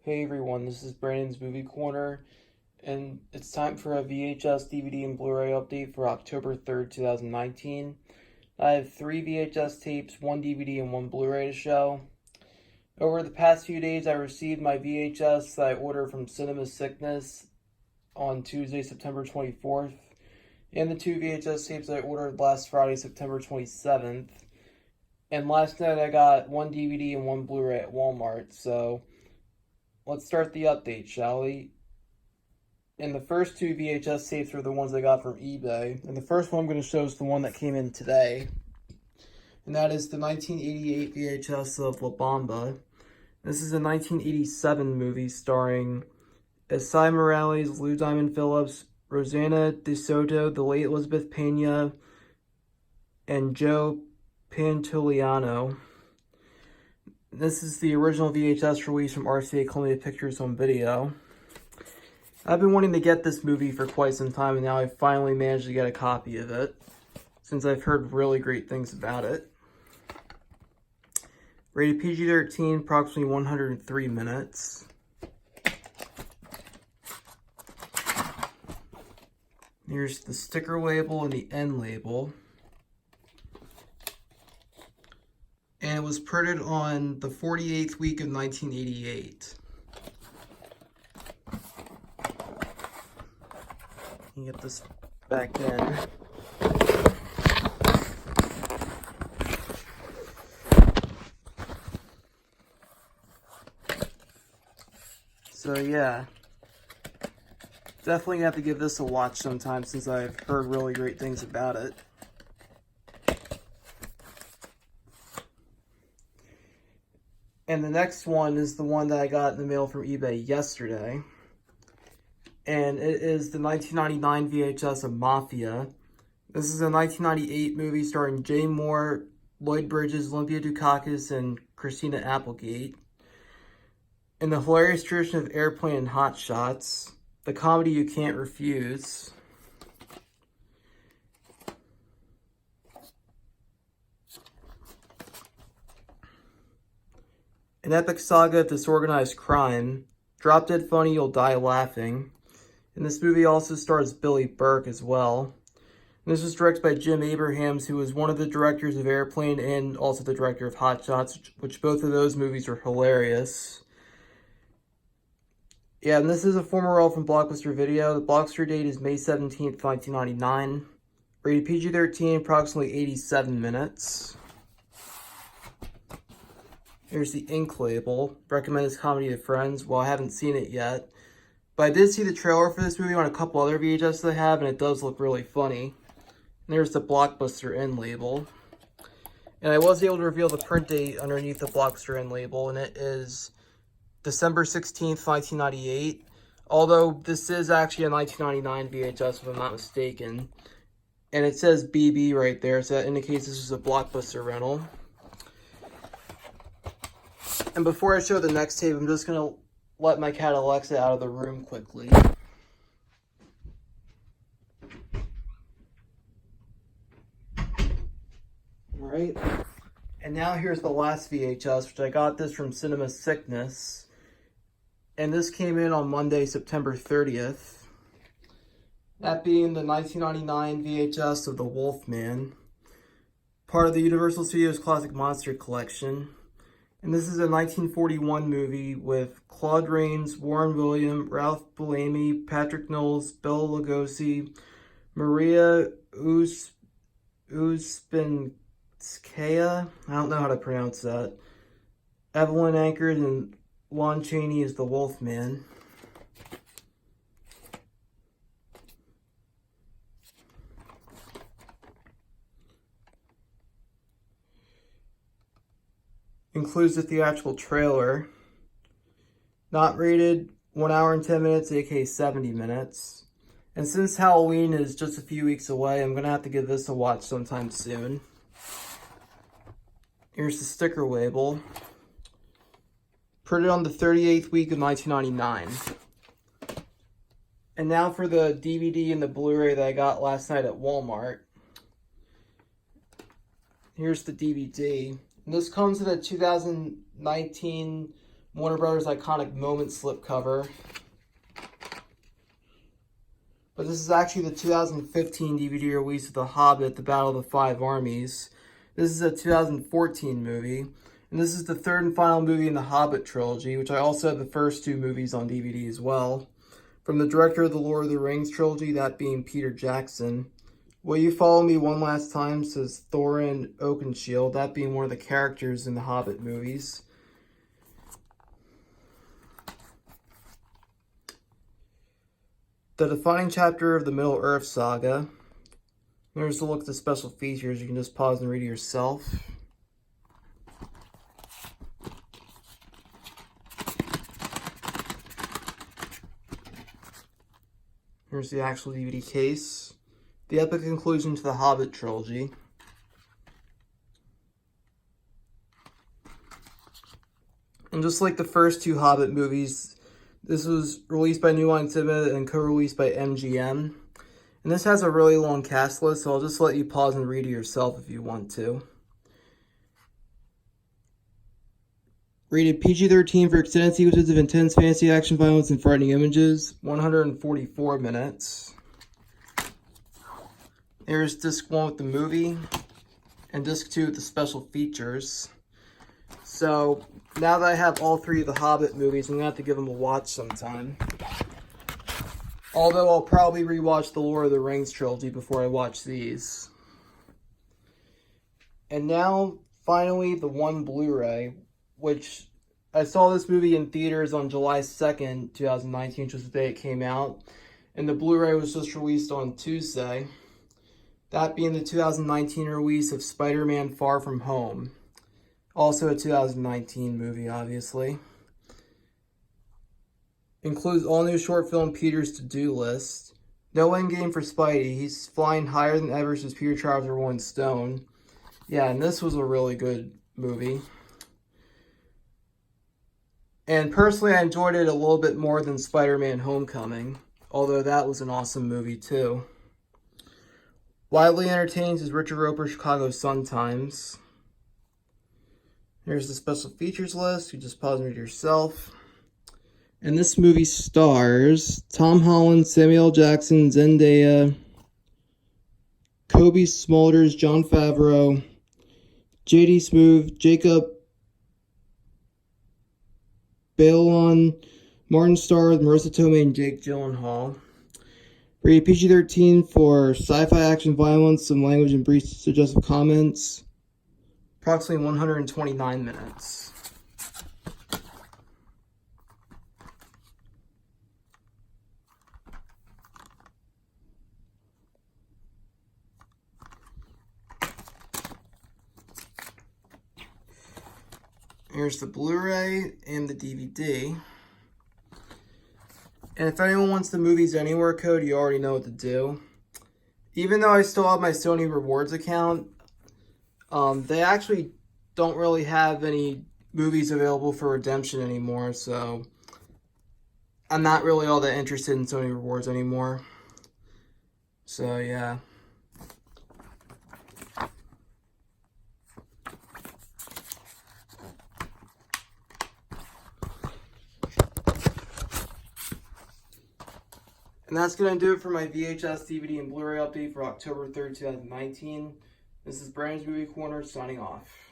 Hey everyone, this is Brandon's Movie Corner, and it's time for a VHS, DVD, and Blu-ray update for October 3rd, 2019. I have 3 VHS tapes, 1 DVD, and 1 Blu-ray to show. Over the past few days, I received my VHS that I ordered from Cinema Sickness on Tuesday, September 24th, and the 2 VHS tapes I ordered last Friday, September 27th. And last night I got 1 DVD and 1 Blu-ray at Walmart, so let's start the update, shall we? And the first 2 VHS tapes were the ones I got from eBay. And the first one I'm going to show is the one that came in today. And that is the 1988 VHS of La Bamba. This is a 1987 movie starring Esai Morales, Lou Diamond Phillips, Rosanna DeSoto, the late Elizabeth Pena, and Joe Pantoliano. This is the original VHS release from RCA Columbia Pictures Home Video. I've been wanting to get this movie for quite some time, and now I finally managed to get a copy of it, since I've heard really great things about it. Rated PG-13, approximately 103 minutes. Here's the sticker label and the end label. And it was printed on the 48th week of 1988. You get this back in. So yeah, definitely have to give this a watch sometime since I've heard really great things about it. And the next one is the one that I got in the mail from eBay yesterday. And it is the 1999 VHS of Mafia. This is a 1998 movie starring Jay Moore, Lloyd Bridges, Olympia Dukakis, and Christina Applegate. In the hilarious tradition of Airplane and Hot Shots, the comedy you can't refuse. An epic saga of disorganized crime. Drop dead funny, you'll die laughing. And this movie also stars Billy Burke as well. And this was directed by Jim Abrahams, who was one of the directors of Airplane and also the director of Hot Shots, which both of those movies are hilarious. Yeah, and this is a former role from Blockbuster Video. The Blockbuster date is May 17th, 1999. Rated PG-13, approximately 87 minutes. Here's the ink label. Recommend this comedy to friends. Well, I haven't seen it yet, but I did see the trailer for this movie on a couple other VHS that I have, and it does look really funny. And there's the Blockbuster end label. And I was able to reveal the print date underneath the Blockbuster end label, and it is December 16th, 1998. Although this is actually a 1999 VHS, if I'm not mistaken. And it says BB right there, so that indicates this is a Blockbuster rental. And before I show the next tape, I'm just going to let my cat Alexa out of the room quickly. Alright. And now here's the last VHS, which I got this from Cinema Sickness. And this came in on Monday, September 30th. That being the 1999 VHS of The Wolfman. Part of the Universal Studios Classic Monster Collection. And this is a 1941 movie with Claude Rains, Warren William, Ralph Bellamy, Patrick Knowles, Bela Lugosi, Maria Uspinskaya, I don't know how to pronounce that, Evelyn Ankers, and Lon Chaney is the Wolfman. Includes the theatrical trailer. Not rated, 1 hour and 10 minutes, aka 70 minutes. And since Halloween is just a few weeks away, I'm going to have to give this a watch sometime soon. Here's the sticker label. Printed on the 38th week of 1999. And now for the DVD and the Blu-ray that I got last night at Walmart. Here's the DVD. And this comes in a 2019 Warner Brothers' iconic Moment slipcover. But this is actually the 2015 DVD release of The Hobbit, The Battle of the Five Armies. This is a 2014 movie. And this is the third and final movie in the Hobbit trilogy, which I also have the first two movies on DVD as well. From the director of the Lord of the Rings trilogy, that being Peter Jackson. Will You Follow Me One Last Time, says Thorin Oakenshield, that being one of the characters in the Hobbit movies. The defining chapter of the Middle-earth saga. Here's a look at the special features. You can just pause and read it yourself. Here's the actual DVD case. The epic conclusion to the Hobbit trilogy. And just like the first two Hobbit movies, this was released by New Line Cinema and co-released by MGM. And this has a really long cast list, so I'll just let you pause and read it yourself if you want to. Rated PG-13 for extended sequences of intense fantasy, action, violence, and frightening images. 144 minutes. There's disc 1 with the movie, and disc 2 with the special features. So, now that I have all three of the Hobbit movies, I'm going to have to give them a watch sometime. Although I'll probably rewatch the Lord of the Rings trilogy before I watch these. And now, finally, the one Blu-ray, which I saw this movie in theaters on July 2nd, 2019, which was the day it came out. And the Blu-ray was just released on Tuesday. That being the 2019 release of SpiderMan Far From Home. Also a 2019 movie, obviously. Includes all new short film Peter's to-do list. No endgame for Spidey. He's flying higher than ever since Peter travels over one stone. Yeah, and this was a really good movie. And personally, I enjoyed it a little bit more than Spider-Man Homecoming. Although that was an awesome movie too. Widely entertained is Richard Roeper, Chicago Sun-Times. Here's the special features list. You just pause and read yourself. And this movie stars Tom Holland, Samuel L. Jackson, Zendaya, Kobe Smulders, Jon Favreau, J.D. Smoove, Jacob Batalon, Martin Starr, Marissa Tomei, and Jake Gyllenhaal. Rated PG-13 for sci-fi, action, violence, some language and brief suggestive comments. Approximately 129 minutes. Here's the Blu-ray and the DVD. And if anyone wants the Movies Anywhere code, you already know what to do. Even though I still have my Sony Rewards account, they actually don't really have any movies available for redemption anymore, so I'm not really all that interested in Sony Rewards anymore. So, yeah. And that's going to do it for my VHS, DVD, and Blu-ray update for October 3rd, 2019. This is Brandon's Movie Corner, signing off.